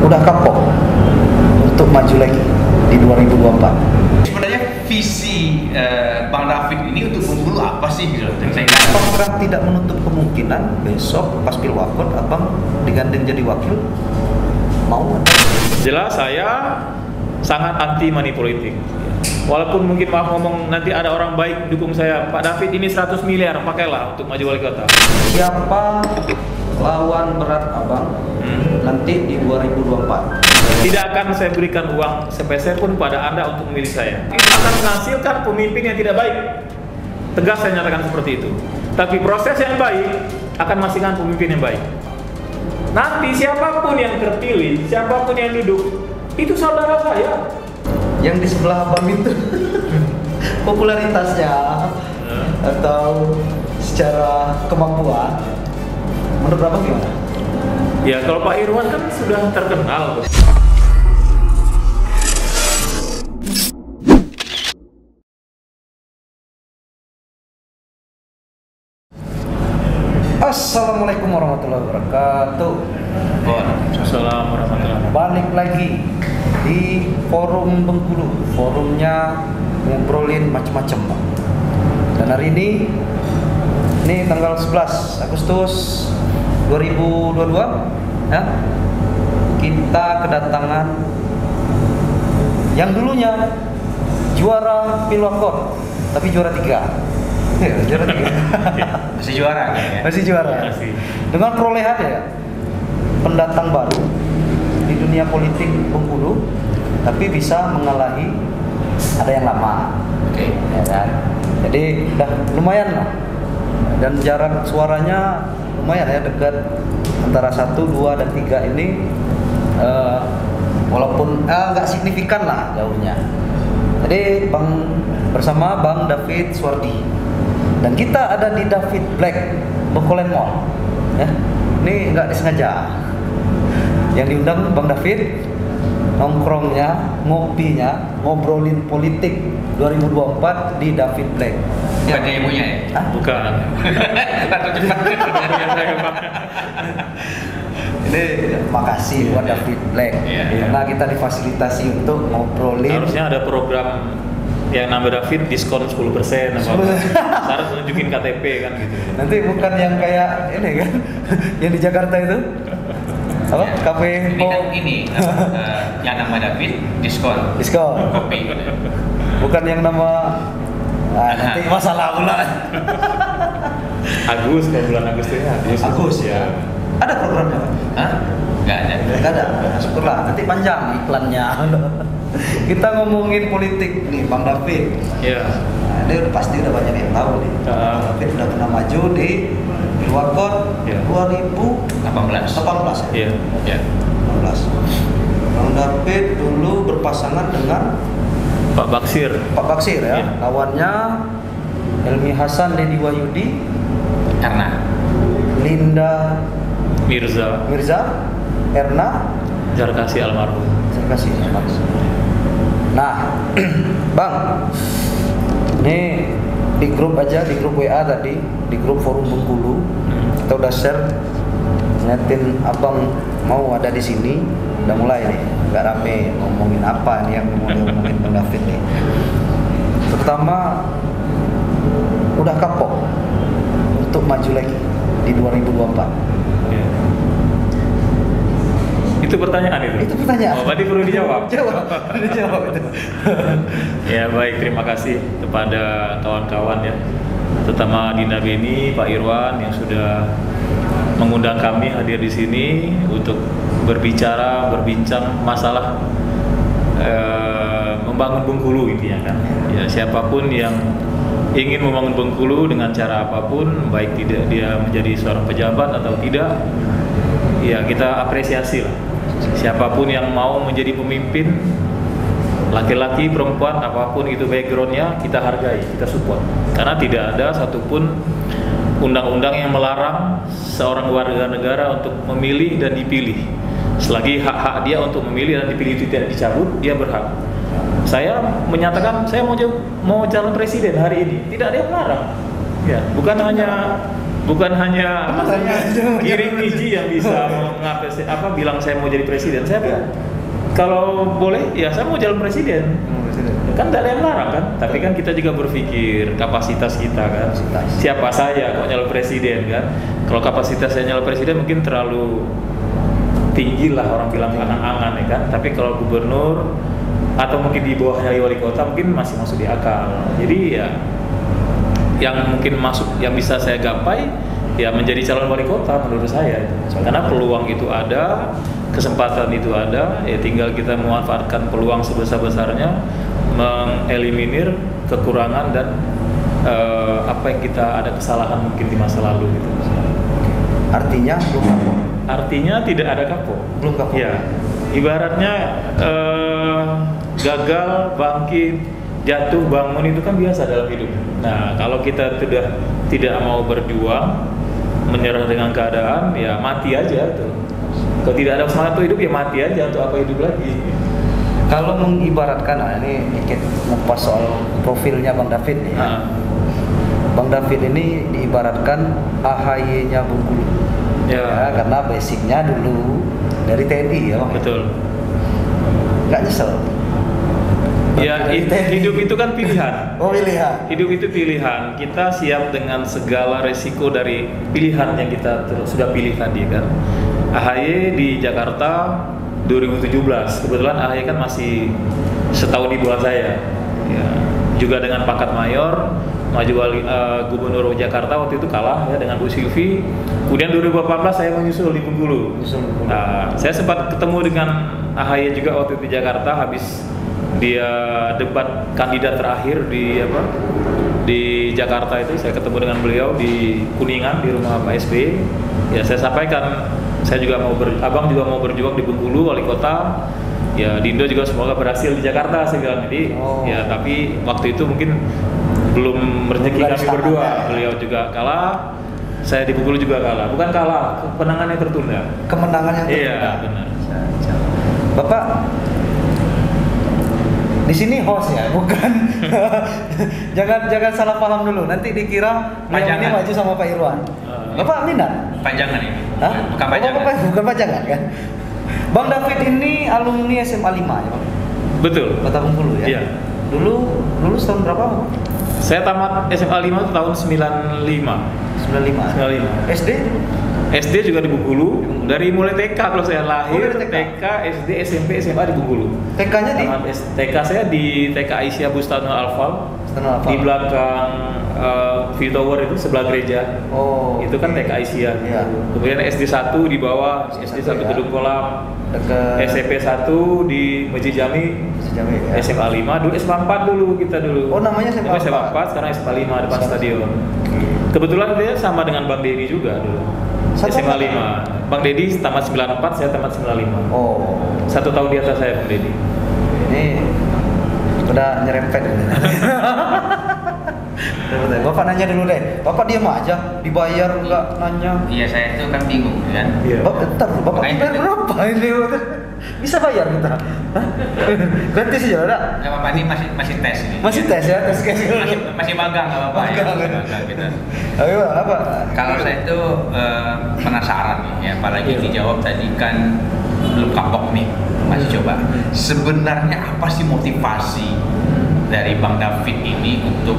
udah kapok untuk maju lagi di 2024. Sebenarnya visi Bang David ini untuk Bengkulu apa sih gitu? Apakah tidak menutup kemungkinan besok pas pilwakot abang digandeng jadi wakil? Mau? Jelas saya sangat anti money politik. Walaupun mungkin maaf ngomong nanti ada orang baik dukung saya, Pak David ini 100 miliar pakailah untuk maju wali kota. Siapa lawan berat abang nanti di 2024? Tidak akan saya berikan uang sepeser pun pada Anda untuk memilih saya. Itu akan menghasilkan pemimpin yang tidak baik. Tegas saya nyatakan seperti itu. Tapi proses yang baik akan menghasilkan pemimpin yang baik. Nanti siapapun yang terpilih, siapapun yang duduk, itu saudara saya. Yang di sebelah abang itu popularitasnya atau secara kemampuan menurut abang gimana? Ya kalau Pak Irwan kan sudah terkenal. Assalamualaikum warahmatullahi wabarakatuh. Assalamualaikum warahmatullahi wabarakatuh. Balik lagi di forum Bengkulu, forumnya ngobrolin macam-macam, Bang. Dan hari ini tanggal 11 Agustus 2022 ya, kita kedatangan yang dulunya juara pilwakot tapi juara 3. Ya, juara 3. Masih juara kan ya? Masih juara. Masih. Dengan perolehan ya pendatang baru di dunia politik Bengkulu, tapi bisa mengalahi ada yang lama. Oke. Ya kan? Jadi udah lumayan lah. Dan jarak suaranya lumayan ya, dekat antara 1, 2, dan 3 ini walaupun nggak signifikan lah jauhnya. Jadi bersama Bang David Suwardi. Dan kita ada di David Black Bengkolen Mall ya. Ini nggak disengaja. Yang diundang Bang David, nongkrongnya, ngopinya, ngobrolin politik 2024 di David Black. Bukan dia yang punya ya? Hah? Bukan. Ini makasih buat David Black. Iya. Karena kita difasilitasi untuk ngobrolin. Harusnya ada program yang nambah David diskon 10% apa. Syarat tunjukin KTP kan gitu. Nanti bukan yang kayak ini kan, yang di Jakarta itu. Apa? Ya. Kafe Ini kan ini yang nama David diskon kopi. Bukan yang nama nanti masalah pula. Agus, kalau bulan Agustus ya. Agus ya. Ada programnya, Pak? Hah? Nggak ada. Nggak ada. Syukurlah, nanti panjang iklannya. Kita ngomongin politik nih, Bang David. Iya. Nah, dia pasti udah banyak yang tahu nih. Bang David udah pernah maju di pilwakot 2018 ya? Iya. Ya. 18. Bang David dulu berpasangan dengan Pak Baksir. Pak Baksir ya. Iya. Lawannya Helmi Hasan, Dedi Wahyudi, Karena Linda Mirza, Erna, Zarkasi almarhum. saya kasih Mas. Nah, Bang, ini di grup aja, di grup WA tadi, di grup forum Bengkulu, kita udah share, ngeliatin abang mau ada di sini, udah mulai nih, nggak rame ngomongin apa nih yang mau ngomongin Bang David nih. Pertama, udah kapok untuk maju lagi di 2024. Ya. Itu pertanyaan itu? Itu pertanyaan. Oh, berarti perlu dijawab? Perlu dijawab itu. Ya baik, terima kasih kepada kawan-kawan ya, terutama Dina Beni, Pak Irwan yang sudah mengundang kami hadir di sini untuk berbincang masalah membangun Bengkulu intinya kan. Ya siapapun yang ingin membangun Bengkulu dengan cara apapun, baik tidak dia menjadi seorang pejabat atau tidak, ya kita apresiasi lah. Siapapun yang mau menjadi pemimpin, laki-laki, perempuan, apapun itu backgroundnya, kita hargai, kita support. Karena tidak ada satupun undang-undang yang melarang seorang warga negara untuk memilih dan dipilih. Selagi hak-hak dia untuk memilih dan dipilih itu tidak dicabut, dia berhak. Saya menyatakan saya mau calon presiden hari ini, tidak ada yang melarang. Ya, bukan hanya bukan hanya maksudnya Hanya- giring biji yang bisa bilang saya mau jadi presiden. Saya kalau boleh ya saya mau jalan presiden. Kan tidak ada yang larang kan, tapi kan kita juga berpikir kapasitas kita kan. Siapa saya kok nyalon presiden kan? Kalau kapasitas saya nyalon presiden mungkin terlalu tinggi lah, orang bilang angan-angan ya kan. Tapi kalau gubernur atau mungkin di bawahnya wali kota mungkin masih masuk di akal. Jadi ya yang mungkin masuk, yang bisa saya gapai ya menjadi calon wali kota menurut saya. Karena peluang itu ada, kesempatan itu ada, ya tinggal kita memanfaatkan peluang sebesar-besarnya, mengeliminir kekurangan dan apa yang kita ada kesalahan mungkin di masa lalu gitu. Artinya belum kapok. Artinya tidak ada kapok. Belum kapok. Ya, ibaratnya gagal, bangkit, jatuh, bangun itu kan biasa dalam hidup. Nah, kalau kita sudah tidak mau berjuang, menyerah dengan keadaan, ya mati aja tuh. Kalau tidak ada semangat tuh hidup, ya mati aja, untuk apa hidup lagi. Kalau mengibaratkan, nah ini dikit ngupas soal profilnya Bang David nih. Nah, Bang David ini diibaratkan AHY-nya Bengkulu. ya, Karena basicnya dulu dari TNI ya Bang. betul. Nggak nyesel. Ya, Dari TNI. hidup itu kan pilihan. Oh pilihan. Hidup itu pilihan. Kita siap dengan segala resiko dari pilihan yang kita sudah pilih tadi kan. AHY di Jakarta 2017. Kebetulan AHY kan masih setahun di bawah saya. Ya, juga dengan pangkat mayor, maju gubernur Jakarta waktu itu kalah ya dengan Bu Silvi. Kemudian 2018 saya menyusul di Bengkulu. Nah, saya sempat ketemu dengan AHY juga waktu itu di Jakarta habis dia debat kandidat terakhir di Jakarta itu. Saya ketemu dengan beliau di Kuningan di rumah Pak SBY. Ya saya sampaikan saya juga abang juga mau berjuang di Bengkulu wali kota. Ya Dindo juga semoga berhasil di Jakarta saya bilang. Jadi ya tapi waktu itu mungkin belum rezeki kami berdua. Beliau juga kalah. Saya di Bengkulu juga kalah. Bukan kalah, kemenangannya tertunda. Kemenangan yang tertunda. Iya, benar. Bapak di sini host ya, bukan. jangan salah paham dulu. Nanti dikira beliau ini maju sama Pak Irwan. Bapak minat? Pajangan ini. Hah? Bukan pajangan. Bukan pajangan kan? Bang David ini alumni SMA 5 ya, Bang? Betul. Kota Bengkulu ya? Iya. Dulu lulus tahun berapa, Bang? Saya tamat SMA 5 itu tahun 95. 95. 95. SD? SD juga di Bengkulu. Dari mulai TK kalau saya lahir, dari TK. TK, SD, SMP, SMA di Bengkulu. TK-nya di? TK saya di TK Aisyah Bustanul Alfal. Bustanul Alfal. Di belakang View Tower itu sebelah gereja. Oh. Itu kan TK Aisyah. Iya. Kemudian SD 1 di bawah, SD 1 ya. Gedung Kolam. Dekat SMP 1 di Masjid Jami. Sejamnya ya. SMA 5, dulu SMA 4 dulu kita dulu. Oh, namanya SMA 4. SMA 4, sekarang SMA 5 depan stadion. Kebetulan dia sama dengan Bang Dedi juga dulu. Satu SMA tahun? 5. Bang Dedi tamat 94, saya tamat 95. Oh. 1 tahun di atas saya Bang Dedi. Ini udah nyerempet ini. Bapak nanya dulu deh. Bapak diam aja, dibayar enggak nanya. Iya, saya itu kan bingung kan. Iya. Bapak Makanya bayar itu. berapa ini? Bisa bayar kita? Hah? Gratis aja ada? Nggak apa-apa, ini masih tes ini. Masih tes ya, tes cash. Masih magang nggak apa-apa ya. Magang. Magang kita. Ayo apa? Kalau saya itu penasaran nih, ya, apalagi dijawab tadi kan belum kapok nih, masih coba. Sebenarnya apa sih motivasi dari Bang David ini untuk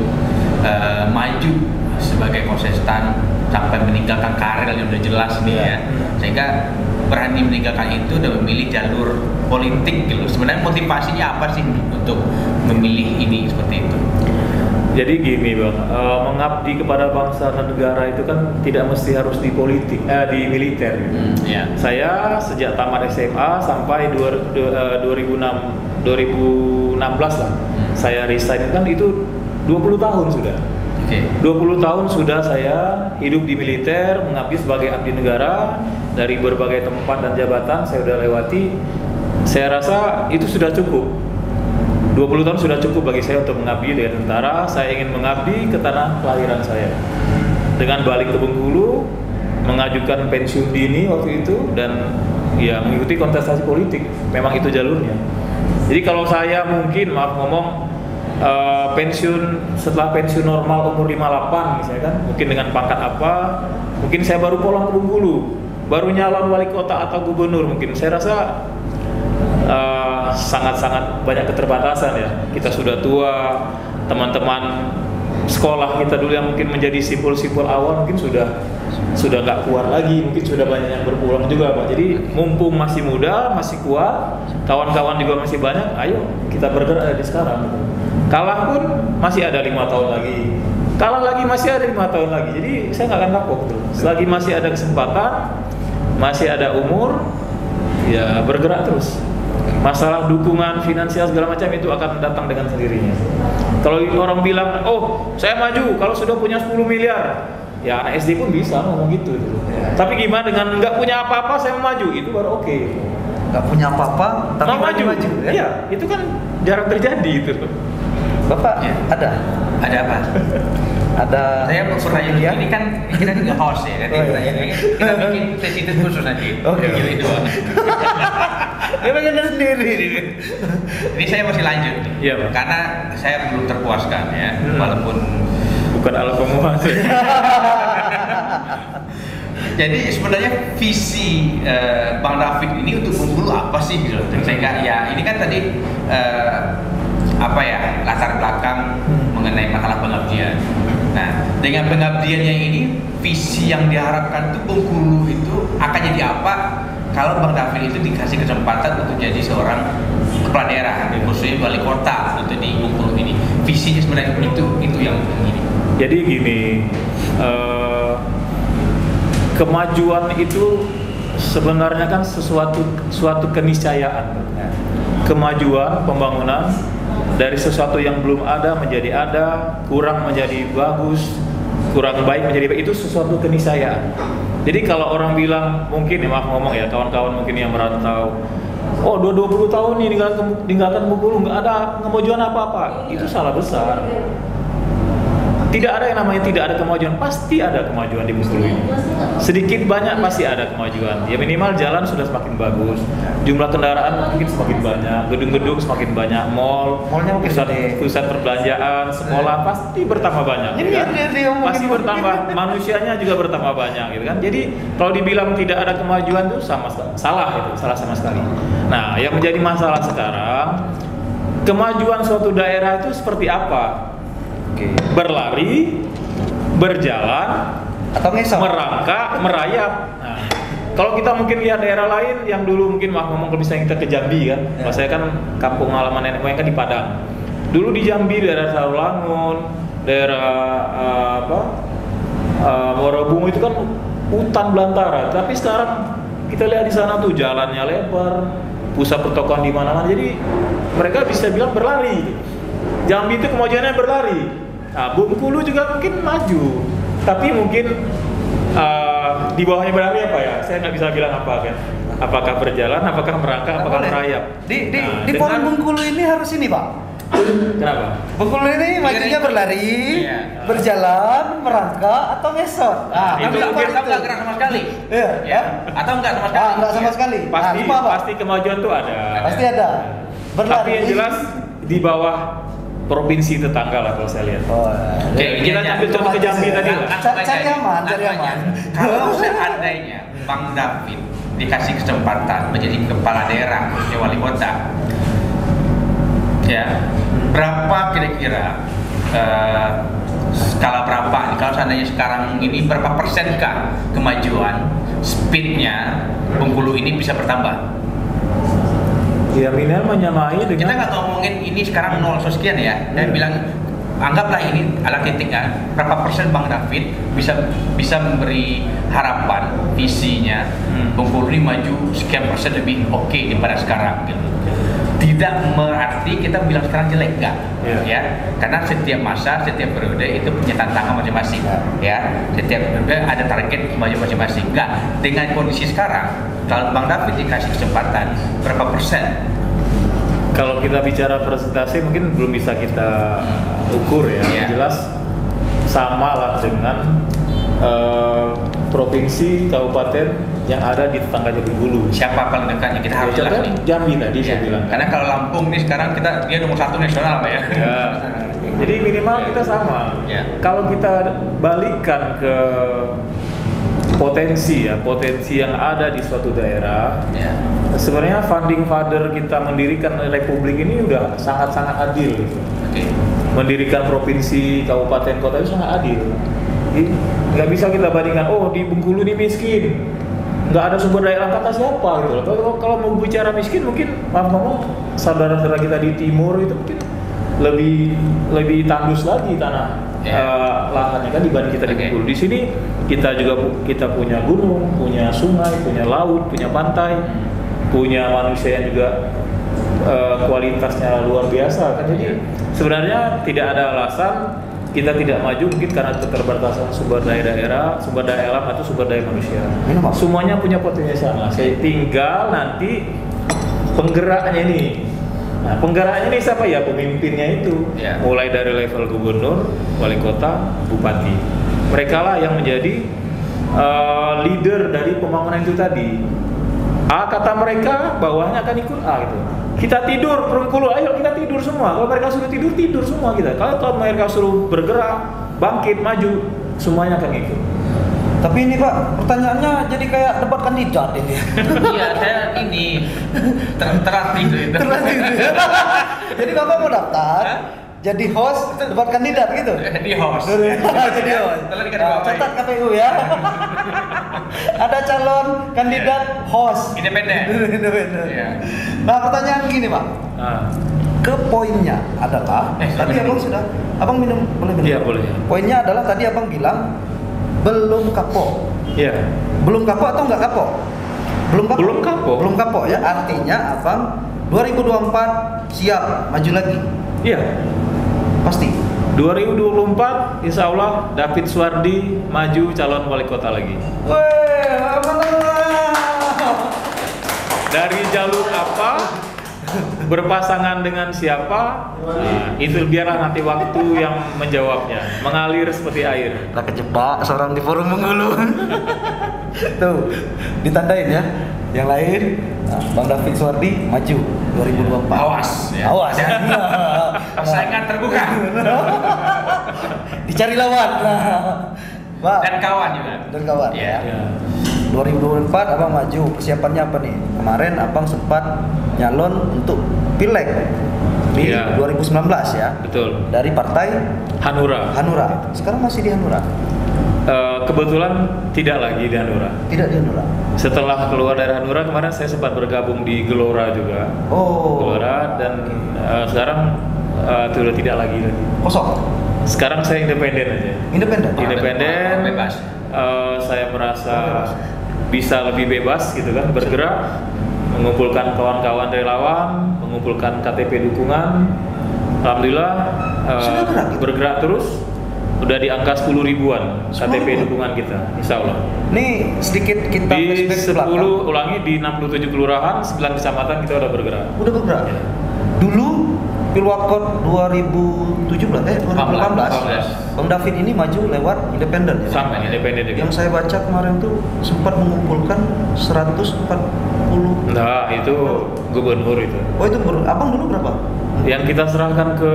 maju sebagai kontestan sampai meninggalkan karir yang udah jelas nih ya, sehingga berani meninggalkan itu dan memilih jalur politik gitu. Sebenarnya motivasinya apa sih untuk memilih ini seperti itu? Jadi gini Bang, mengabdi kepada bangsa dan negara itu kan tidak mesti harus di politik, di militer gitu. Ya. Saya sejak tamat SMA sampai 2016 lah, saya resign kan itu 20 tahun sudah. Oke. 20 tahun sudah saya hidup di militer, mengabdi sebagai abdi negara dari berbagai tempat dan jabatan saya sudah lewati. Saya rasa itu sudah cukup. 20 tahun sudah cukup bagi saya untuk mengabdi di tentara. Saya ingin mengabdi ke tanah kelahiran saya. Dengan balik ke Bengkulu, mengajukan pensiun dini waktu itu dan ya mengikuti kontestasi politik. Memang itu jalurnya. Jadi kalau saya mungkin maaf ngomong pensiun setelah pensiun normal umur 58 misalnya kan, mungkin dengan pangkat apa, mungkin saya baru pulang ke Bengkulu, baru nyalon wali kota atau gubernur, mungkin saya rasa sangat-sangat banyak keterbatasan ya. Kita sudah tua, teman-teman sekolah kita dulu yang mungkin menjadi simpul-simpul awal mungkin sudah nggak kuat lagi, mungkin sudah banyak yang berpulang juga Pak. Jadi mumpung masih muda, masih kuat, kawan-kawan juga masih banyak, ayo kita bergerak dari sekarang. Kalah pun masih ada 5 tahun lagi, kalah lagi masih ada 5 tahun lagi. Jadi saya nggak akan kapok tuh. Selagi masih ada kesempatan, masih ada umur, ya bergerak terus. Masalah dukungan finansial segala macam itu akan datang dengan sendirinya. Kalau orang bilang, oh saya maju kalau sudah punya 10 miliar, ya anak SD pun bisa ngomong gitu. Tapi gimana dengan nggak punya apa-apa saya mau maju, itu baru oke. Nggak punya apa-apa tapi maju ya? Iya, itu kan jarang terjadi itu. Bapak ada apa? Ada. Saya pertanyaan ini kan kita juga host ya, nanti pertanyaannya kita bikin sesi khusus nanti. Oke. Jadi dua. Dia pengen sendiri. Ini saya masih lanjut nih. Iya, Pak. Karena saya belum terpuaskan ya, walaupun bukan alat pemuas. Jadi sebenarnya visi Bang David ini untuk Bengkulu apa sih gitu? Sehingga ya ini kan tadi latar belakang mengenai masalah pengabdian. Nah, dengan pengabdiannya ini visi yang diharapkan tuh Bengkulu itu akan jadi apa kalau Bang David itu dikasih kesempatan untuk jadi seorang kepala daerah, khususnya wali kota untuk di Bengkulu ini. Visinya sebenarnya itu yang ini. Jadi gini, kemajuan itu sebenarnya kan suatu keniscayaan. Kemajuan, pembangunan dari sesuatu yang belum ada menjadi ada, kurang menjadi bagus, kurang baik menjadi baik, itu sesuatu keniscayaan. Jadi kalau orang bilang, mungkin ya maaf ngomong ya, kawan-kawan mungkin yang merantau, oh 20 tahun nih tinggalkan Bengkulu, nggak ada kemajuan apa-apa, itu salah besar. Tidak ada yang namanya tidak ada kemajuan, pasti ada kemajuan di Bengkulu ini. Sedikit banyak pasti ada kemajuan. Ya minimal jalan sudah semakin bagus, jumlah kendaraan mungkin semakin banyak, gedung-gedung semakin banyak, mallnya pusat perbelanjaan, sekolah pasti bertambah banyak. Gitu kan? Pasti bertambah, manusianya juga bertambah banyak, gitu kan? Jadi kalau dibilang tidak ada kemajuan itu salah sama sekali. Nah, yang menjadi masalah sekarang, kemajuan suatu daerah itu seperti apa? Berlari, berjalan, atau merangkak, merayap. Nah, kalau kita mungkin lihat daerah lain yang dulu mungkin ngomong kalau misalnya kita ke Jambi kan, saya kan kampung halaman nenek moyang kan di Padang. Dulu di Jambi daerah Sarulangun, daerah Morobungu itu kan hutan belantara. Tapi sekarang kita lihat di sana tuh jalannya lebar, pusat pertokoan di mana-mana. Jadi mereka bisa bilang berlari. Jambi itu kemajuannya berlari. Nah, Bengkulu juga mungkin maju, tapi mungkin di bawahnya berlari apa ya? Saya nggak bisa bilang apa kan. Apakah berjalan, apakah merangkak, apakah merayap? Di forum Bengkulu ini harus ini Pak. Kenapa? Bengkulu ini majunya berlari, berjalan, merangkak, atau ngesot. Itu nggak gerak sama sekali. Iya. Atau nggak sama sekali? Nggak sama sekali. Pasti kemajuan tuh ada. Pasti ada. Berlari. Tapi yang jelas di bawah provinsi tetangga lah kalau saya lihat. Kita ambil contoh ke Jambi tadi lah. Cari aman. Kalau seandainya Bang David dikasih kesempatan menjadi kepala daerah, khususnya wali kota, ya berapa kira-kira skala berapa nih kalau seandainya sekarang ini berapa persenkah kemajuan speednya Bengkulu ini bisa bertambah? Ya minimal menyamai dengan. Kita nggak ngomongin ini sekarang 0 sekian ya. Saya bilang anggaplah ini alat titiknya berapa persen Bang David bisa memberi harapan visinya Bengkulu ini maju sekian persen lebih oke daripada sekarang gitu. Tidak berarti kita bilang sekarang jelek enggak ya, karena setiap masa, setiap periode itu punya tantangan masing-masing ya, setiap periode ada target maju masing-masing. Enggak, dengan kondisi sekarang kalau Bang David dikasih kesempatan berapa persen? Kalau kita bicara presentasi mungkin belum bisa kita ukur ya. Jelas sama lah dengan provinsi, kabupaten yang ada di tetangganya Bengkulu. Siapa paling dekatnya kita harus jelas Contohnya nih. Jambi tadi saya Ya. bilang. Karena kalau Lampung nih sekarang dia nomor 1 nasional Pak ya. Ya. Jadi minimal kita sama. Ya. Kalau kita balikkan ke potensi yang ada di suatu daerah, Ya. sebenarnya founding father kita mendirikan republik ini udah sangat-sangat adil. Gitu. Oke. Mendirikan provinsi, kabupaten, kota itu sangat adil. Jadi nggak bisa kita bandingkan, oh di Bengkulu ini miskin, nggak ada sumber daya alam, kata siapa gitu loh. Kalau mau bicara miskin mungkin maaf ngomong saudara-saudara kita di timur itu mungkin lebih tandus lagi tanah lahannya kan dibanding kita di Bengkulu. Di sini kita punya gunung, punya sungai, punya laut, punya pantai, punya manusia yang juga kualitasnya luar biasa kan. Jadi sebenarnya tidak ada alasan kita tidak maju mungkin karena keterbatasan sumber daya daerah, sumber daya alam atau sumber daya manusia. Semuanya punya potensi sama. Saya tinggal nanti penggeraknya ini. Nah, penggeraknya ini siapa ya? Pemimpinnya itu. Ya. Mulai dari level gubernur, wali kota, bupati. Mereka lah yang menjadi leader dari pembangunan itu tadi. A kata mereka, bawahnya akan ikut A gitu. Kita tidur, Bengkulu, ayo kita tidur semua. Kalau mereka suruh tidur, tidur semua kita. Kalau mereka suruh bergerak, bangkit, maju, semuanya akan ikut. Tapi ini Pak, pertanyaannya jadi kayak debat kandidat ini. Iya, saya ini terlatih itu. Terlatih itu. Jadi Bapak mau daftar, jadi host debat kandidat gitu. Di host. Jadi host. Telah dikasih Nah, bapak. catat KPU ya. Ada calon kandidat host. Independen. Independen. Iya. Nah, pertanyaan gini Pak. Nah, Ke poinnya adalah tadi sorry. Abang sudah, Abang minum boleh minum? Iya, boleh. Poinnya adalah tadi Abang bilang belum kapok. ya. Belum kapok atau enggak kapok? Belum kapok. Belum kapok. Belum kapok ya. Artinya Abang 2024 siap maju lagi. Iya. Pasti. 2024 insya Allah David Suwardi maju calon wali kota lagi. Weh, Abang. Dari jalur apa? Berpasangan dengan siapa? Nah, itu biarlah nanti waktu yang menjawabnya. Mengalir seperti air. Lah kejebak seorang di forum Bengkulu. Tuh, ditandain ya. Yang lain, nah, Bang David Suwardi maju 2024. Awas ya. Awas. Persaingan terbuka. Dicari lawan. Nah, Dan kawan juga. Dan kawan. Iya. Ya. 2024 Abang maju, persiapannya apa nih? Kemarin Abang sempat nyalon untuk Pileg di Iya. 2019 ya. Betul. Dari partai Hanura. Hanura. Sekarang masih di Hanura? Kebetulan tidak lagi di Hanura. Tidak di Hanura. Setelah keluar dari Hanura kemarin saya sempat bergabung di Gelora juga. Oh. Gelora dan sekarang sudah tidak lagi. Kosong. Sekarang saya independen aja. Independen. Independen. Bebas. Saya merasa bisa lebih bebas gitu kan, bergerak, mengumpulkan kawan-kawan relawan, mengumpulkan KTP dukungan. Alhamdulillah Sudah gerak gitu? bergerak terus. Udah di angka 10 ribuan KTP dukungan kita, insya Allah. Nih sedikit kita Di flashback ke belakang. 10 ulangi di 67 kelurahan, 9 kecamatan kita udah bergerak. Udah bergerak. Ya. Dulu Pilwakot 2017 2018 Bang David ini maju lewat independen ya. Sama independen juga. Yang saya baca kemarin tuh sempat mengumpulkan 140. Nah, itu gubernur itu. Oh itu Abang dulu berapa? Yang kita serahkan ke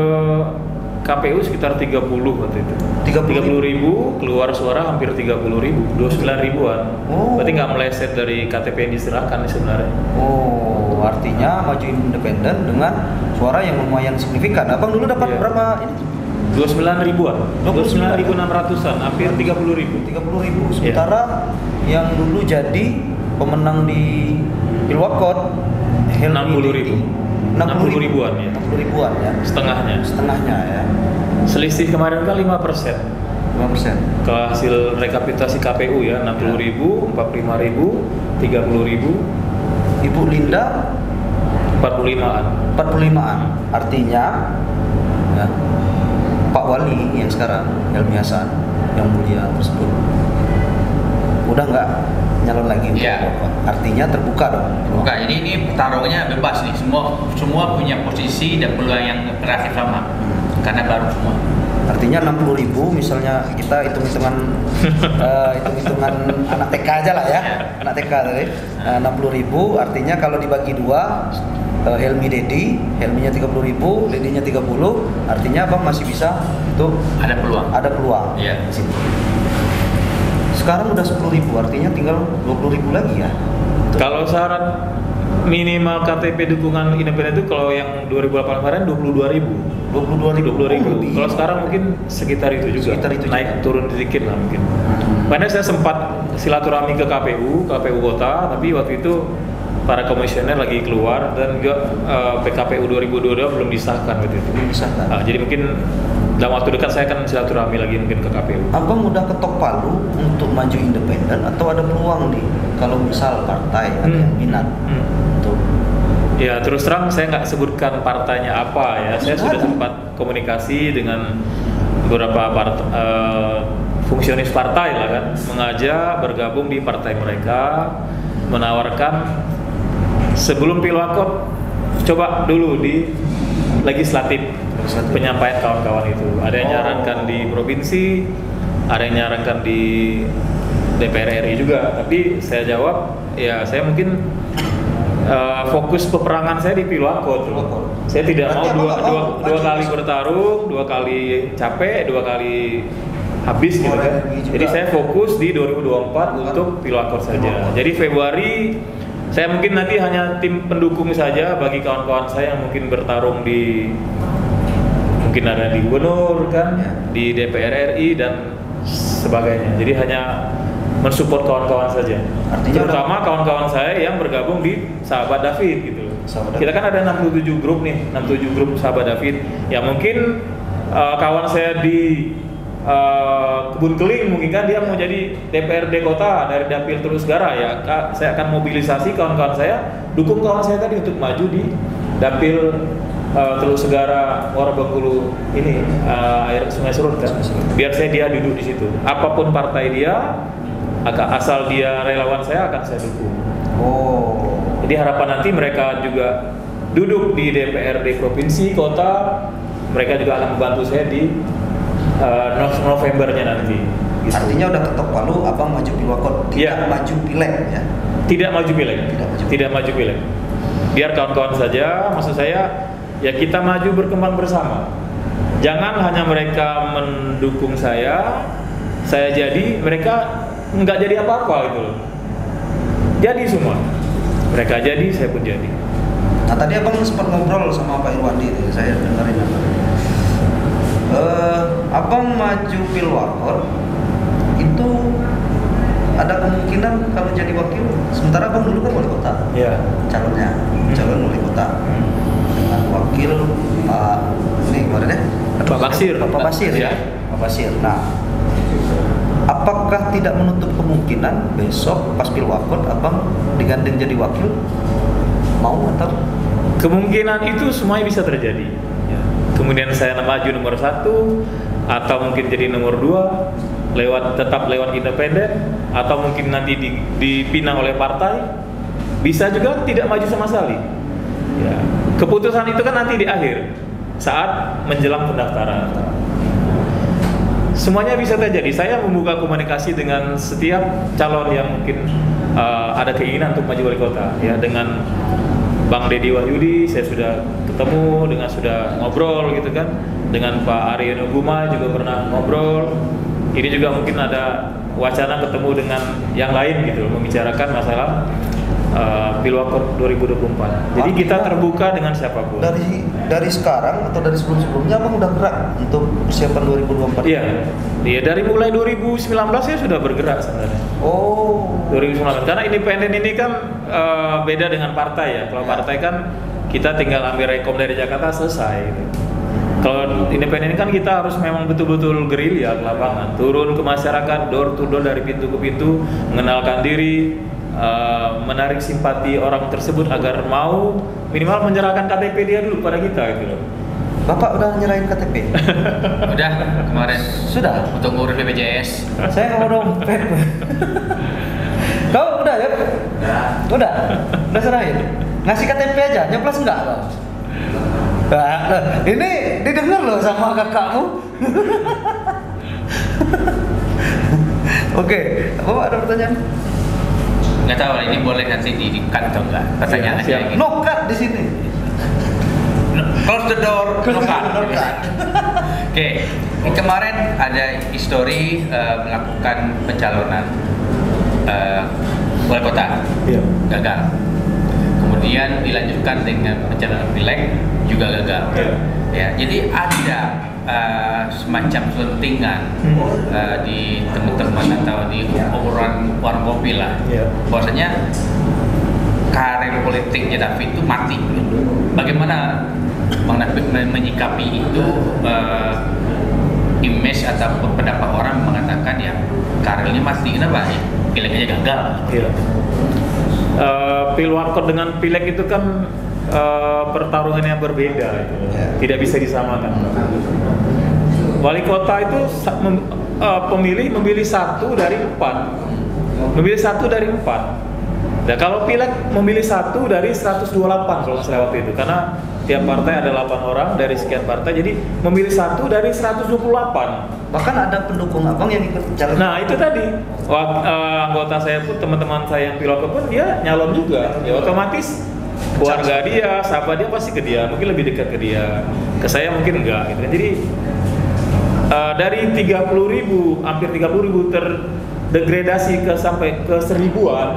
KPU sekitar 30 waktu itu. 30 ribu, keluar suara hampir 30 ribu, 29 ribuan. Oh. Berarti nggak meleset dari KTP yang diserahkan sebenarnya. Oh, artinya maju independen dengan suara yang lumayan signifikan. Abang dulu dapat Iya. berapa ini? 29 ribuan, 29 29.600-an, hampir 30 ribu. 30 ribu. Sementara yang dulu jadi pemenang di Pilwakot 60 ribu. 60 ribuan ya. 60 ribuan ya. Setengahnya. Setengahnya ya. Selisih kemarin kan 5%. 5%. Ke hasil rekapitulasi KPU ya, 60 ribu, 45 ribu, 30 ribu, Ibu Linda 45-an. 45-an. Artinya ya, Pak Wali yang sekarang Helmi Hasan yang mulia tersebut udah nggak nyalon lagi untuk Iya. Pilwakot. Artinya terbuka dong. Bukan, jadi ini pertarungannya bebas nih. Semua punya posisi dan peluang yang relatif sama. Karena baru semua. Artinya 60.000 misalnya kita hitung-hitungan hitung-hitungan anak TK aja lah ya. Anak TK tadi. 60.000 artinya kalau dibagi dua, Helmi Dedi, Helminya 30.000, Dedinya 30, artinya Abang masih bisa untuk Ada peluang. ada peluang. Iya. Di situ. Sekarang udah 10.000, artinya tinggal 20.000 lagi ya. Kalau syarat minimal KTP dukungan independen itu kalau yang 2008 kemarin 22.000. 22.000. Kalau sekarang mungkin sekitar itu juga. Sekitar itu naik juga. turun sedikit lah mungkin. Karena saya sempat silaturahmi ke KPU kota, tapi waktu itu para komisioner lagi keluar dan juga PKPU 2022 belum disahkan waktu itu. Belum disahkan. Jadi mungkin dalam waktu dekat saya akan silaturahmi lagi mungkin ke KPU. Abang udah ketok palu untuk maju independen atau ada peluang nih kalau misal partai ada yang minat untuk Ya terus terang saya nggak sebutkan partainya apa ya. Saya sudah Sudah ada. sempat komunikasi dengan beberapa fungsionis partai lah kan, mengajak bergabung di partai mereka, menawarkan sebelum pilwakot coba dulu di legislatif penyampaian kawan-kawan itu. Ada yang nyarankan di provinsi, ada yang nyarankan di DPR RI juga. Tapi saya jawab ya saya mungkin fokus peperangan saya di pilwakot. Saya tidak mau dua kali bertarung, 2 kali capek, 2 kali habis gitu kan. Jadi saya fokus di 2024 untuk pilwakot saja. Jadi Februari saya mungkin nanti hanya tim pendukung saja bagi kawan-kawan saya yang mungkin bertarung di mungkin ada di gubernur kan, di DPR RI dan sebagainya. Jadi hanya mensupport kawan-kawan saja. Artinya terutama kawan-kawan saya yang bergabung di Sahabat David gitu. Kita kan ada 67 grup nih, 67 grup Sahabat David. Ya mungkin kawan saya di Kebun Keling mungkin kan dia mau jadi DPRD kota dari Dapil Teluk Segara ya. Saya akan mobilisasi kawan-kawan saya, dukung kawan saya tadi untuk maju di Dapil Teluk Segara Muara Bengkulu ini air Sungai Serut kan. Biar dia duduk di situ. Apapun partai dia, asal dia relawan saya akan saya dukung. Jadi harapan nanti mereka juga duduk di DPRD provinsi, kota, mereka juga akan membantu saya di Novembernya nanti. Gitu. Artinya udah ketok palu, Abang maju pilwakot, tidak maju pileg ya? Tidak maju pileg. Biar kawan-kawan saja, maksud saya ya kita maju berkembang bersama. Jangan hanya mereka mendukung saya jadi, mereka nggak jadi apa-apa gitu loh. Jadi semua, mereka jadi, saya pun jadi. Nah tadi Abang sempat ngobrol sama Pak Irwandi, saya dengerin apa. Abang maju pilwakot itu ada kemungkinan kalau jadi wakil, sementara Abang dulu kan wali kota, calonnya, calon wali kota dengan wakil Pak ini kemarin ya, Pak Basir ya. Pak Basir. Nah, apakah tidak menutup kemungkinan besok pas pilwakot Abang digandeng jadi wakil, mau atau? Kemungkinan itu semuanya bisa terjadi. Kemudian saya maju nomor 1 atau mungkin jadi nomor 2 tetap lewat independen, atau mungkin nanti dipinang oleh partai, bisa juga tidak maju sama sekali. Ya, keputusan itu kan nanti di akhir saat menjelang pendaftaran. Semuanya bisa terjadi. Saya membuka komunikasi dengan setiap calon yang mungkin ada keinginan untuk maju wali kota. Ya, dengan Bang Deddy Wahyudi saya sudah ketemu, dengan sudah ngobrol gitu kan. Dengan Pak Aryono Guma juga pernah ngobrol. Ini juga mungkin ada wacana ketemu dengan yang lain gitu, membicarakan masalah pilwakot 2024. Jadi kita terbuka dengan siapapun. Dari sekarang atau dari sebelum-sebelumnya Abang udah gerak untuk persiapan 2024? Iya, dari mulai 2019 saya sudah bergerak sebenarnya. 2019 karena independen ini kan beda dengan partai ya. Kalau partai kan kita tinggal ambil rekom dari Jakarta selesai gitu. Kalau independen ini kan kita harus memang betul-betul gerilya ke lapangan, turun ke masyarakat, door to door, dari pintu ke pintu, mengenalkan diri, menarik simpati orang tersebut agar mau minimal menyerahkan KTP dia dulu pada kita gitu loh. Bapak udah nyerahin KTP? Udah kemarin. Sudah? Untuk ngurus BPJS. Saya nggak mau dompet. Kau udah ya? Udah serahin? Ngasih KTP aja, nyoblos enggak Bang? Nah, ini didengar loh sama kakakmu. Oke, apa ada pertanyaan? Nggak tahu ini boleh nanti di-cut atau enggak pertanyaannya. Siap. Gitu. No cut di sini. Close the door, no cut. No cut. Oke, kemarin ada histori melakukan pencalonan wali kota, Iya. gagal. Kemudian dilanjutkan dengan pencalonan pileg, juga gagal. Iya. Ya, jadi ada semacam selentingan di teman-teman atau di obrolan warung kopi lah, Iya. bahwasanya karir politiknya David itu mati. Bagaimana Bang David menyikapi itu image atau pendapat orang mengatakan ya karirnya mati, kenapa ya pileknya gagal? Iya. Pilwakot dengan pileg itu kan pertarungan yang berbeda, tidak bisa disamakan. Wali kota itu pemilih memilih 1 dari 4, memilih 1 dari 4. Nah kalau pileg memilih 1 dari 128 kalau nggak salah waktu itu, karena tiap partai ada 8 orang dari sekian partai, jadi memilih 1 dari 128. Bahkan ada pendukung abang yang ikut calon. Nah itu tadi anggota saya pun, teman-teman saya yang pilot pun dia nyalon juga, ya otomatis keluarga dia, sahabat dia pasti ke dia, mungkin lebih dekat ke dia, ke saya mungkin enggak gitu. Jadi dari 30.000, hampir 30.000 terdegradasi ke sampai ke 1000-an,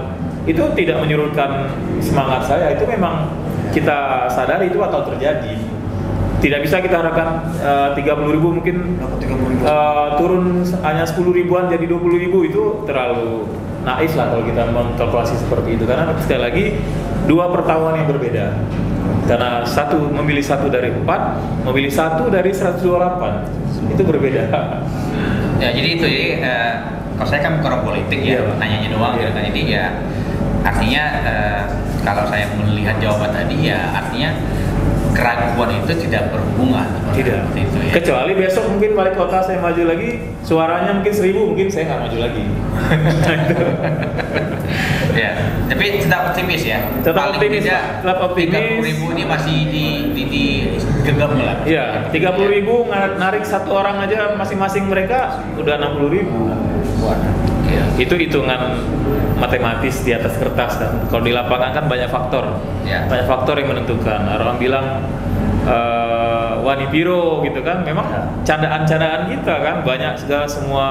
itu tidak menyurutkan semangat saya. Itu memang kita sadari itu bakal terjadi. Tidak bisa kita harapkan 30.000 mungkin turun hanya 10.000-an jadi 20.000, itu terlalu naif lah kalau kita mengkalkulasi seperti itu. Karena sekali lagi dua pertarungan yang berbeda. Karena memilih 1 dari 4, memilih 1 dari 128, itu berbeda. Ya jadi itu kalau saya kan bukan orang politik ya, Iya. nanyanya doang gitu kan. Jadi ya artinya kalau saya melihat jawaban tadi ya artinya keraguan itu tidak berhubungan. Tidak. Seperti itu ya. Kecuali besok mungkin wali kota saya maju lagi, suaranya mungkin 1000, mungkin saya nggak maju lagi. Ya, tapi tetap optimis ya. Tetap Paling optimis, tidak, Pak. Tetap optimis. 30.000 ini masih di genggam lah. Iya, 30.000 narik 1 orang aja masing-masing mereka udah 60.000. Ya. Itu hitungan matematis di atas kertas kan. Kalau di lapangan kan banyak faktor, Ya. banyak faktor yang menentukan. Orang bilang wani biro gitu kan, memang candaan-candaan kita kan banyak segala, semua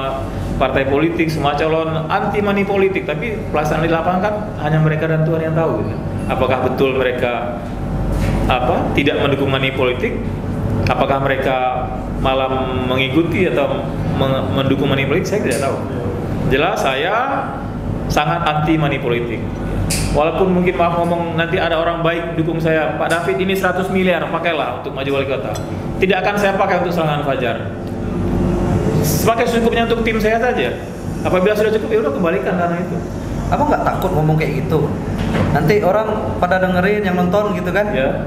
partai politik, semua calon anti money politik, tapi pelaksanaan di lapangan kan hanya mereka dan Tuhan yang tahu gitu. Apakah betul mereka tidak mendukung money politik? Apakah mereka malah mengikuti atau mendukung money politik? Saya tidak tahu. Jelas saya sangat anti money politik. Walaupun mungkin maaf ngomong nanti ada orang baik dukung saya, Pak David ini 100 miliar pakailah untuk maju wali kota. Tidak akan saya pakai untuk serangan Fajar. Pakai secukupnya untuk tim saya saja. Apabila sudah cukup ya udah kembalikan dana itu. Abang nggak takut ngomong kayak gitu? Nanti orang pada dengerin yang nonton gitu kan? Ya.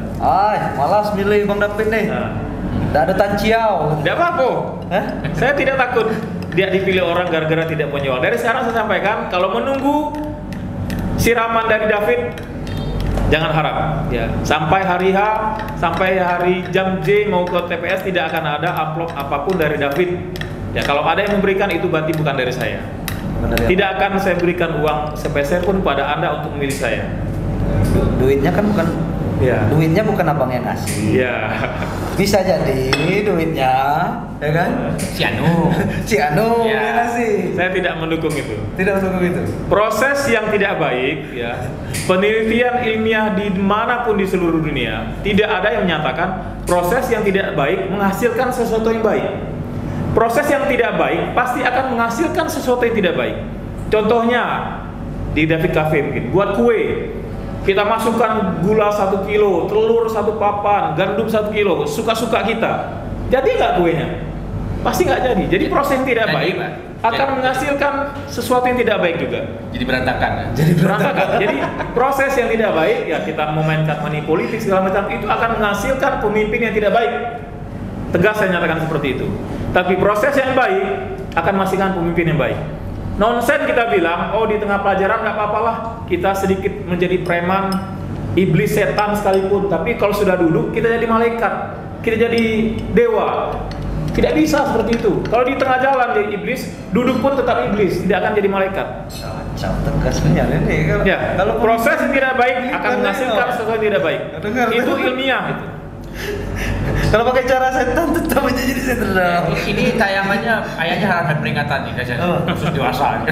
Malas milih Bang David nih. Nah, Nggak ada tanciau. tidak apa-apa. Hah? Saya tidak takut dia dipilih orang gara-gara tidak punya uang. Dari sekarang saya sampaikan, kalau menunggu siraman dari David, jangan harap. Ya, sampai hari H, sampai hari jam J mau ke TPS tidak akan ada amplop apapun dari David. Ya, kalau ada yang memberikan itu berarti bukan dari saya. Tidak akan saya berikan uang sepeser pun pada Anda untuk memilih saya. Duitnya kan bukan. Ya. Duitnya bukan abang yang ngasih. Ya. Bisa jadi duitnya, ya kan? Si Anu. Si Anu Ya. yang ngasih. Saya tidak mendukung itu. Tidak mendukung itu. Proses yang tidak baik, ya, penelitian ilmiah dimanapun di seluruh dunia tidak ada yang menyatakan proses yang tidak baik menghasilkan sesuatu yang baik. Proses yang tidak baik pasti akan menghasilkan sesuatu yang tidak baik. Contohnya di David Cafe mungkin buat kue, kita masukkan gula 1 kilo, telur 1 papan, gandum 1 kilo, suka-suka kita. Jadi nggak kuenya? Pasti nggak jadi. Jadi proses yang tidak Jadi, baik Pak. akan menghasilkan sesuatu yang tidak baik juga. Jadi berantakan. Jadi Berantakan. Jadi proses yang tidak baik, ya kita memainkan money politik segala macam, itu akan menghasilkan pemimpin yang tidak baik. Tegas saya nyatakan seperti itu. Tapi proses yang baik akan menghasilkan pemimpin yang baik. Nonsen kita bilang, oh di tengah pelajaran nggak apa-apalah kita sedikit menjadi preman, iblis, setan sekalipun, tapi kalau sudah duduk kita jadi malaikat, kita jadi dewa. Tidak bisa seperti itu. Kalau di tengah jalan jadi iblis, duduk pun tetap iblis, tidak akan jadi malaikat. Cacau tegas benar ini. Kalau proses yang tidak baik akan menghasilkan sesuatu yang tidak baik. Itu ilmiah itu. Kalau pakai cara setan tetap aja jadi setan. Ini tayangannya ayahnya harapkan peringatan nih guys. Khusus dewasa.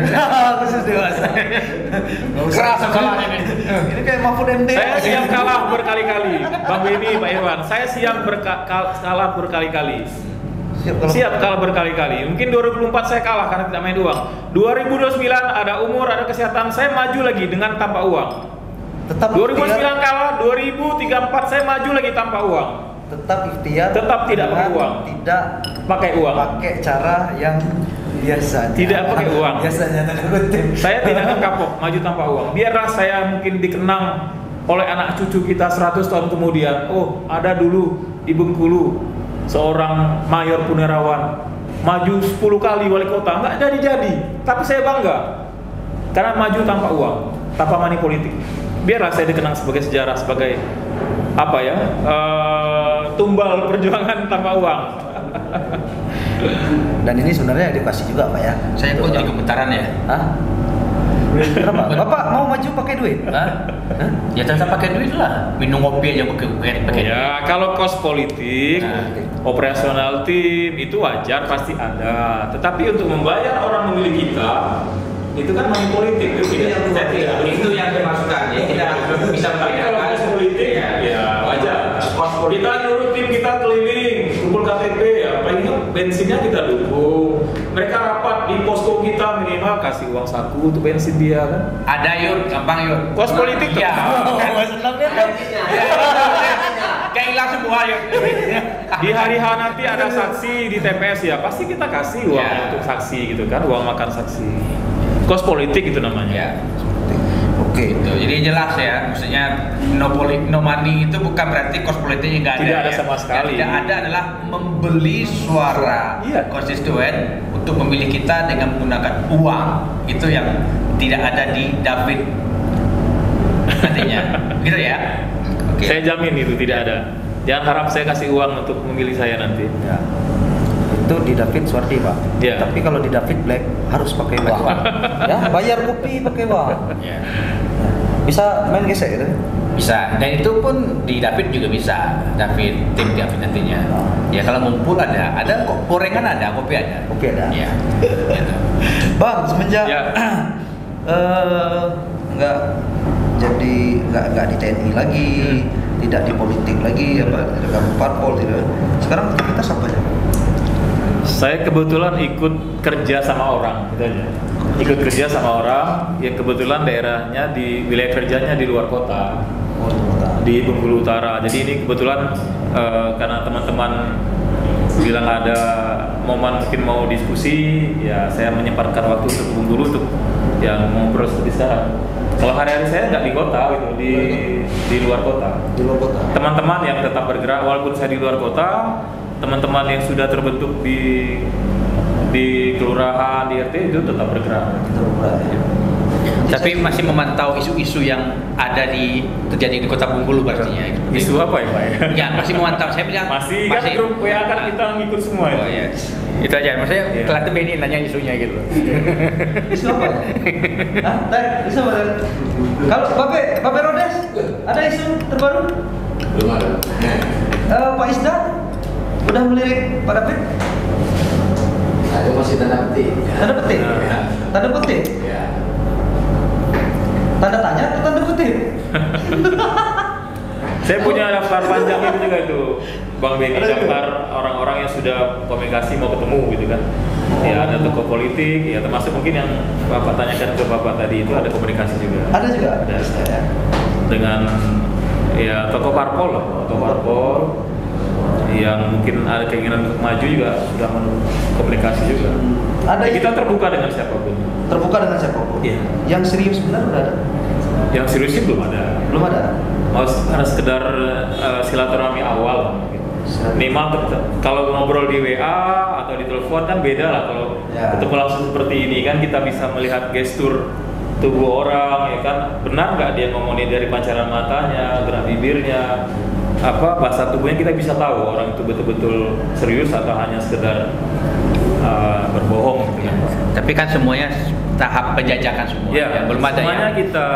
Khusus dewasa. Keras salahnya nih. Ini kayak Mahfud MD. Saya siap kalah berkali-kali, Bang Benny, Pak Irwan. Saya siap kalah berkali-kali. Siap kalah berkali-kali. Mungkin 2004 saya kalah karena tidak main uang. 2029 ada umur, ada kesehatan, saya maju lagi dengan tanpa uang. Tetap 2009 kalah, 2034 saya maju lagi tanpa uang. Tetap ikhtiar. Tetap tidak pakai uang. Tidak pakai uang. Pakai cara yang biasa. Tidak pakai uang. Biasanya tanda kutip. Saya tidak akan kapok maju tanpa uang. Biarlah saya mungkin dikenang oleh anak cucu kita 100 tahun kemudian. Oh, ada dulu di Bengkulu seorang mayor punirawan maju 10 kali wali kota, nggak jadi. Tapi saya bangga karena maju tanpa uang, tanpa money politik. Biarlah saya dikenang sebagai sejarah, sebagai apa ya, tumbal perjuangan tanpa uang. Dan ini sebenarnya edukasi juga Pak ya. Saya kok jadi gemetaran ya? Hah? Kenapa? Bapak mau maju pakai duit? Hah? Ya tetap pakai duit lah. Minum kopi aja pakai. Ya kalau kos politik, operasional tim itu wajar pasti ada. Tetapi untuk membayar orang memilih kita, itu kan money politik. Itu yang dimaksudkan ya. Kita bisa Kalau kos politik ya wajar. Kita nyuruh tim kita keliling, kumpul KTP ya. Paling bensinnya kita dukung. Mereka rapat di posko kita minimal kasih uang saku untuk bensin dia kan. Ada yuk, gampang yuk. Kos politik ya. Senang dia. Kayak hilang semua yuk. Di hari H nanti ada saksi di TPS ya, pasti kita kasih uang untuk saksi gitu kan, uang makan saksi. Kos politik itu namanya. Ya. Oke. Gitu. Jadi jelas ya, maksudnya no money itu bukan berarti kos politiknya nggak ada. Tidak ada ya. sama sekali. Yang tidak ada adalah membeli suara konstituen untuk memilih kita dengan menggunakan uang. Itu yang tidak ada di David nantinya. Gitu ya. Okay. Saya jamin itu tidak ada. Jangan harap saya kasih uang untuk memilih saya nanti. Ya. Itu di David Suwardi Pak. Ya. Tapi kalau di David Black harus pakai uang. Ya, bayar kopi pakai uang. Ya. Bisa main gesek gitu. Bisa, dan itu pun di David juga bisa. David, tim David nantinya. Ya kalau ngumpul ada kok gorengan ada, kopi ada. Kopi ada. Ya. Gitu. Bang, semenjak nggak di TNI lagi, tidak di politik lagi, apa gabung parpol tidak. Sekarang aktivitas apa ya? Saya kebetulan ikut kerja sama orang, gitu aja. Ikut kerja sama orang, yang kebetulan daerahnya di wilayah kerjanya di luar kota, di Bengkulu Utara. Jadi ini kebetulan karena teman-teman bilang ada momen mungkin mau diskusi, ya saya menyempatkan waktu untuk Bengkulu untuk yang ngobrol seperti sekarang. Kalau hari-hari saya nggak di kota gitu, di luar kota. Di luar kota. Teman-teman yang tetap bergerak walaupun saya di luar kota, teman-teman yang sudah terbentuk di kelurahan, di RT itu tetap bergerak. Tapi masih memantau isu-isu yang ada terjadi di Kota Bengkulu pastinya. Isu apa ya Pak? Ya masih memantau. Saya bilang masih kan grup WA kan kita ngikut semua ya. Oh iya. Itu aja. Maksudnya Kelate Benny nanya isunya gitu. Isu apa? Hah? Isu apa? Kalau Babe Rodes ada isu terbaru? Belum ada. Pak Isda udah melirik Pak David? Itu masih tanda petik. Tanda petik? Tanda petik? Ya. Tanda tanya atau tanda kutip? Saya punya daftar panjang itu juga itu, Bang Benny, daftar orang-orang yang sudah komunikasi mau ketemu gitu kan. Ya ada tokoh politik, ya termasuk mungkin yang Bapak tanyakan ke Bapak tadi itu ada komunikasi juga. Ada juga? Ada. Dengan ya tokoh parpol lah, tokoh parpol yang mungkin ada keinginan untuk maju juga sudah komunikasi juga. Ada ya, kita terbuka dengan siapapun. Terbuka dengan siapapun. Iya. Yang serius benar udah ada? Yang serius sih belum ada. Belum ada. Karena sekedar silaturahmi awal. Minimal kalau ngobrol di WA atau di telepon kan beda lah kalau ketemu langsung seperti ini kan kita bisa melihat gestur tubuh orang, ya kan, benar nggak dia ngomongin dari pancaran matanya, gerak bibirnya, bahasa tubuhnya, kita bisa tahu orang itu betul-betul serius atau hanya sekedar berbohong gitu kan. Tapi kan semuanya tahap penjajakan semua. Ya, belum ada semuanya yang kita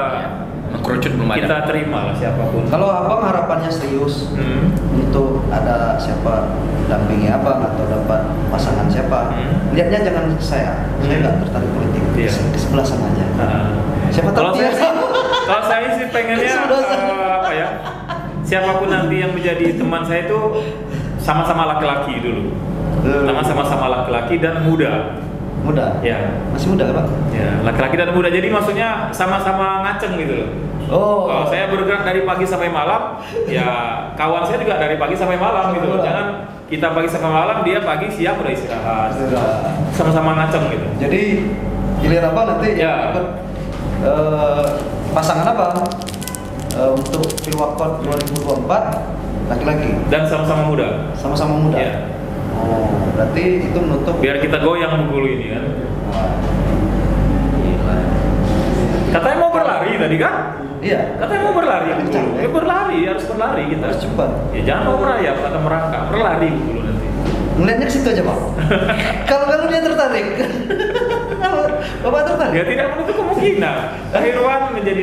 mengkerucut, belum ada. kita terima lah siapapun. Kalau abang harapannya serius untuk ada siapa dampingi abang atau dapat pasangan siapa, lihatnya jangan ke saya nggak tertarik politik, Iya. di sebelah sana aja. Siapa tahu Kalau dia kalau saya sih pengennya siapapun nanti yang menjadi teman saya itu sama-sama laki-laki dulu, sama-sama laki-laki dan muda. muda. Ya, Masih muda kan, Pak? ya, laki-laki dan muda. Jadi maksudnya sama-sama ngaceng gitu loh. Kalau saya bergerak dari pagi sampai malam, ya kawan saya juga dari pagi sampai malam gitu loh. Jangan kita pagi sampai malam, dia pagi siang udah istirahat. Sama-sama ngaceng gitu. Jadi giliran apa nanti Ya. ikut pasangan apa untuk Pilwakot 2024 laki-laki Dan sama-sama muda. sama-sama muda. Ya. Oh, berarti itu menutup. Biar kita goyang Bengkulu ini kan. Wah, gila. Katanya mau berlari tadi kan? Iya. Katanya mau berlari Bengkulu. Ya berlari, harus berlari kita. Harus cepat. Ya jangan mau merayap atau merangkak, berlari Bengkulu nanti. Ngeliatnya ke situ aja, Pak. Kalau dia tertarik. Kalau Bapak tertarik. Ya tidak menutup kemungkinan. Irwan menjadi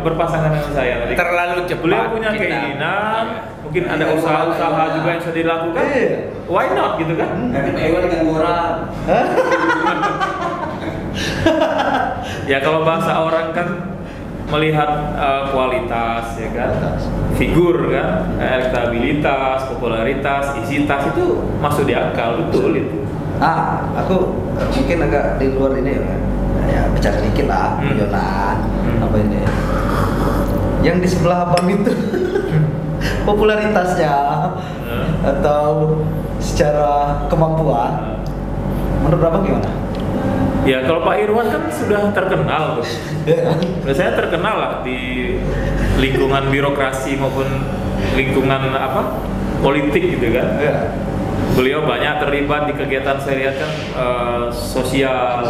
berpasangan dengan saya nanti. Terlalu cepat. Beliau punya kita. keinginan, mungkin ada usaha-usaha juga yang sudah dilakukan. Iya. Why not gitu kan? Nanti Pak Iwan dengan orang. Ya kalau bahasa orang kan melihat kualitas ya kan, figur kan, elektabilitas, popularitas, isi tas itu masuk di akal, betul itu. Aku mungkin agak di luar ini ya bicara dikit lah, guyonan apa ini. Yang di sebelah abang itu popularitasnya atau secara kemampuan, menurut abang gimana? Ya kalau Pak Irwan kan sudah terkenal tuh. Biasanya terkenal lah di lingkungan birokrasi maupun lingkungan politik gitu kan. Iya. Beliau banyak terlibat di kegiatan saya lihat kan sosial,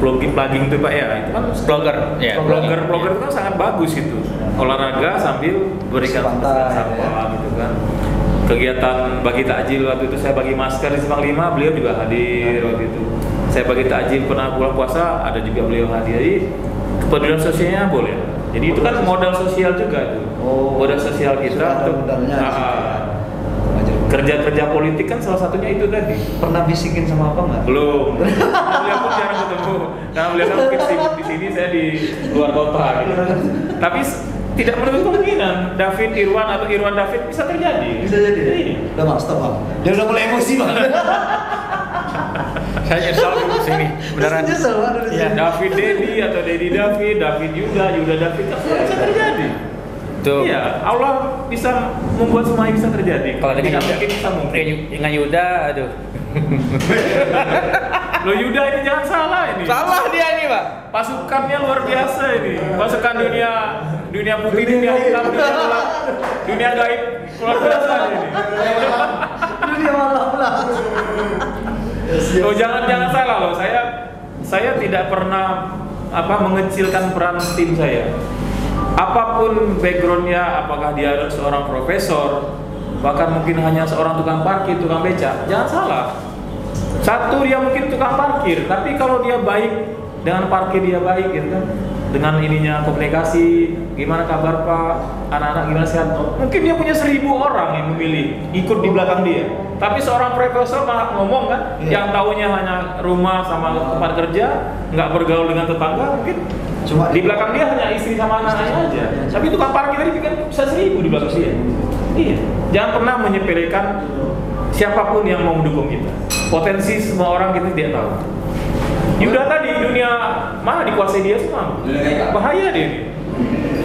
plugging itu Pak ya, itu kan Blogger, ya. blogger itu kan sangat bagus itu, olahraga sambil berikan Santai, sampah gitu kan. Kegiatan bagi takjil waktu itu saya bagi masker di Simpang 5, beliau juga hadir waktu itu. Saya bagi takjil pernah bulan puasa, ada juga beliau hadir. Jadi kepedulian sosialnya boleh. Jadi itu kan modal sosial juga itu. Modal sosial kita untuk kerja-kerja politik kan salah satunya itu tadi. Pernah bisikin sama apa nggak? Belum. Beliau pun jarang ketemu. Karena beliau kan mungkin sibuk di sini, saya di luar kota gitu. Tapi tidak menutup kemungkinan David Irwan atau Irwan David bisa terjadi. Bisa jadi. Iya. Udah Mas, stop Bang. Dia udah mulai emosi Bang. Saya nyesal di sini, beneran. Nyesel Bang. Ya, David Dedi atau Dedi David, David Yuda David, kan semua bisa terjadi. Tuh. Iya, Allah bisa membuat semuanya bisa terjadi. Kalau tidak dengan mungkin bisa mungkin. dengan Yuda, aduh. Loh Yuda ini jangan salah ini. Salah dia ini, Pak. Pasukannya luar biasa ini. Pasukan dunia putih, dunia hitam, dunia gelap, dunia gaib luar biasa ini. Dunia malam lah. Oh jangan salah loh. Saya tidak pernah mengecilkan peran tim saya. Apapun backgroundnya, apakah dia seorang profesor, bahkan mungkin hanya seorang tukang parkir, tukang beca, jangan salah. Satu dia mungkin tukang parkir, tapi kalau dia baik dengan parkir dia baik gitu kan, dengan ininya komunikasi, gimana kabar Pak, anak-anak gimana sehat, mungkin dia punya 1000 orang yang memilih ikut di belakang dia. Tapi seorang profesor malah ngomong kan, yang taunya hanya rumah sama tempat kerja, nggak bergaul dengan tetangga, mungkin cuma di belakang dia hanya istri sama anak-anaknya aja. Tapi tukang parkir tadi bikin bisa 1000 di belakang dia. Iya, jangan pernah menyepelekan siapapun yang mau mendukung kita. Potensi semua orang kita tidak tahu. Yuda tadi dunia mana dikuasai dia semua. Bahaya dia.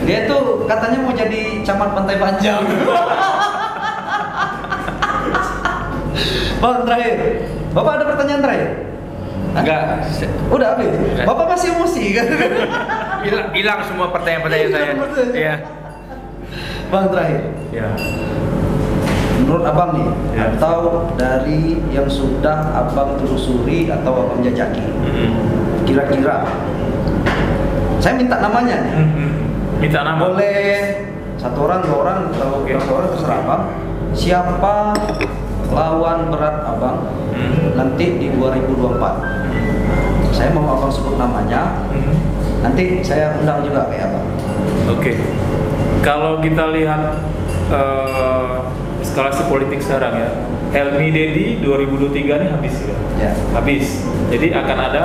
Dia tuh katanya mau jadi camat Pantai Panjang. Bang, terakhir. Bapak ada pertanyaan terakhir? Enggak. Udah habis. Bapak masih emosi kan? Hilang semua pertanyaan-pertanyaan saya. Iya. Bang, terakhir. Ya. Menurut abang nih, Ya. atau dari yang sudah abang telusuri atau abang jajaki, kira-kira Saya minta namanya nih. Minta nama. Boleh 1 orang, 2 orang, atau 1 orang terserah Abang. Siapa lawan berat Abang nanti di 2024? Saya mau Abang sebut namanya. Nanti saya undang juga kayak Abang. Oke. Kalau kita lihat eskalasi politik sekarang ya, Helmi Dedi 2023 ini habis ya. Ya. Habis. Jadi akan ada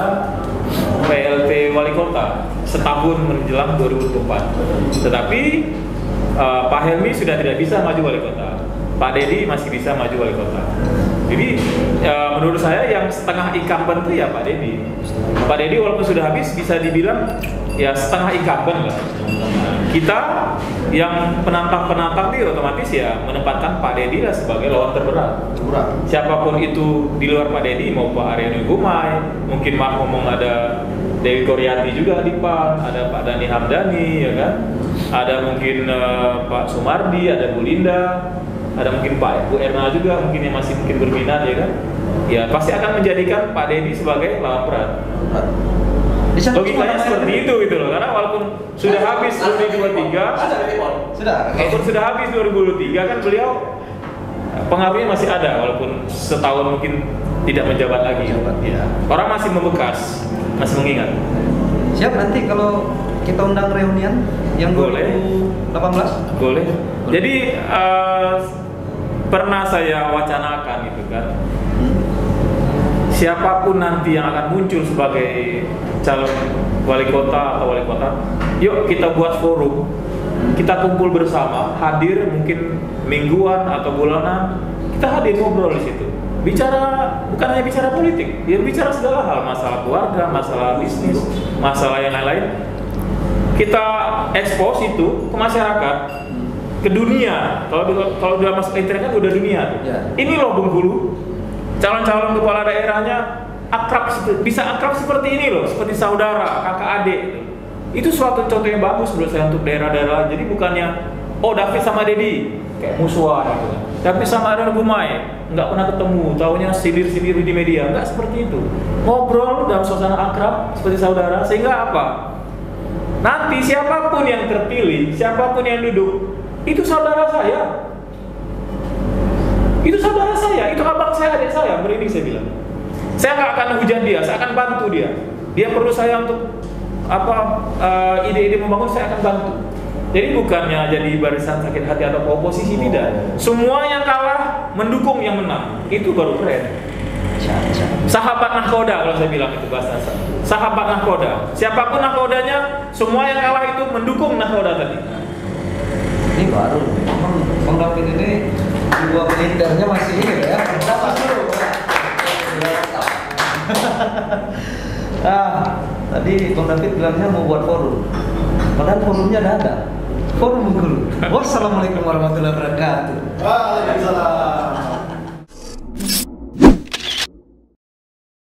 PLT wali kota setahun menjelang 2024. Tetapi Pak Helmi sudah tidak bisa maju wali kota. Pak Dedi masih bisa maju wali kota. Jadi menurut saya yang setengah incumbent itu ya Pak Dedi. Pak Dedi walaupun sudah habis bisa dibilang ya setengah incumbent lah. Kita yang penantang-penantang itu otomatis ya menempatkan Pak Dedi lah sebagai lawan terberat. Siapapun itu di luar Pak Dedi, mau Pak Ariano Gumai, mungkin ngomong ada Dewi Koryati juga di PAN, ada Pak Dhani Hamdani, ya kan? Ada mungkin Pak Sumardi, ada Bu Linda, ada mungkin Pak Bu Erna juga mungkin yang masih mungkin berminat, ya kan? Ya pasti akan menjadikan Pak Dedi sebagai lawan berat. Logikanya seperti itu gitu loh, karena walaupun sudah habis 2023, walaupun sudah habis 2023 kan beliau pengaruhnya masih ada, walaupun setahun mungkin tidak menjabat lagi. Ya. Orang masih membekas, masih mengingat. Siap nanti kalau kita undang reunian yang 2018? Boleh. Jadi pernah saya wacanakan gitu kan. Siapapun nanti yang akan muncul sebagai calon wali kota atau wali kota, yuk kita buat forum, kita kumpul bersama, hadir mungkin mingguan atau bulanan, kita hadir ngobrol di situ, bicara bukan hanya bicara politik, ya bicara segala hal, masalah keluarga, masalah bisnis, masalah yang lain-lain, kita expose itu ke masyarakat, ke dunia. Kalau udah masuk internet kan udah dunia tuh. Ya. Ini loh Bengkulu. Calon-calon kepala daerahnya bisa akrab seperti ini loh, seperti saudara, kakak adik. Itu suatu contoh yang bagus menurut saya untuk daerah-daerah. Jadi bukannya David sama Dedi kayak musuhan gitu. David sama Ariano Gumai nggak pernah ketemu, taunya sindir-sindir di media, nggak seperti itu. Ngobrol dalam suasana akrab seperti saudara, sehingga apa? Nanti siapapun yang terpilih, siapapun yang duduk, itu saudara saya. Itu saudara saya, itu abang saya, adik saya, merinding saya bilang. Saya nggak akan hujat dia, saya akan bantu dia. Dia perlu saya untuk ide-ide membangun, saya akan bantu. Jadi bukannya jadi barisan sakit hati atau oposisi, tidak. Semua yang kalah mendukung yang menang, itu baru keren. Sahabat nahkoda kalau saya bilang itu bahasa sahabat nahkoda. Siapapun nahkodanya, semua yang kalah itu mendukung nahkoda tadi. Ini baru, Bang David ini dua militernya masih ini ya. Tadi Bang David bilangnya mau buat forum, padahal forumnya ada. Forum Bengkulu. Wassalamualaikum warahmatullahi wabarakatuh. Waalaikumsalam.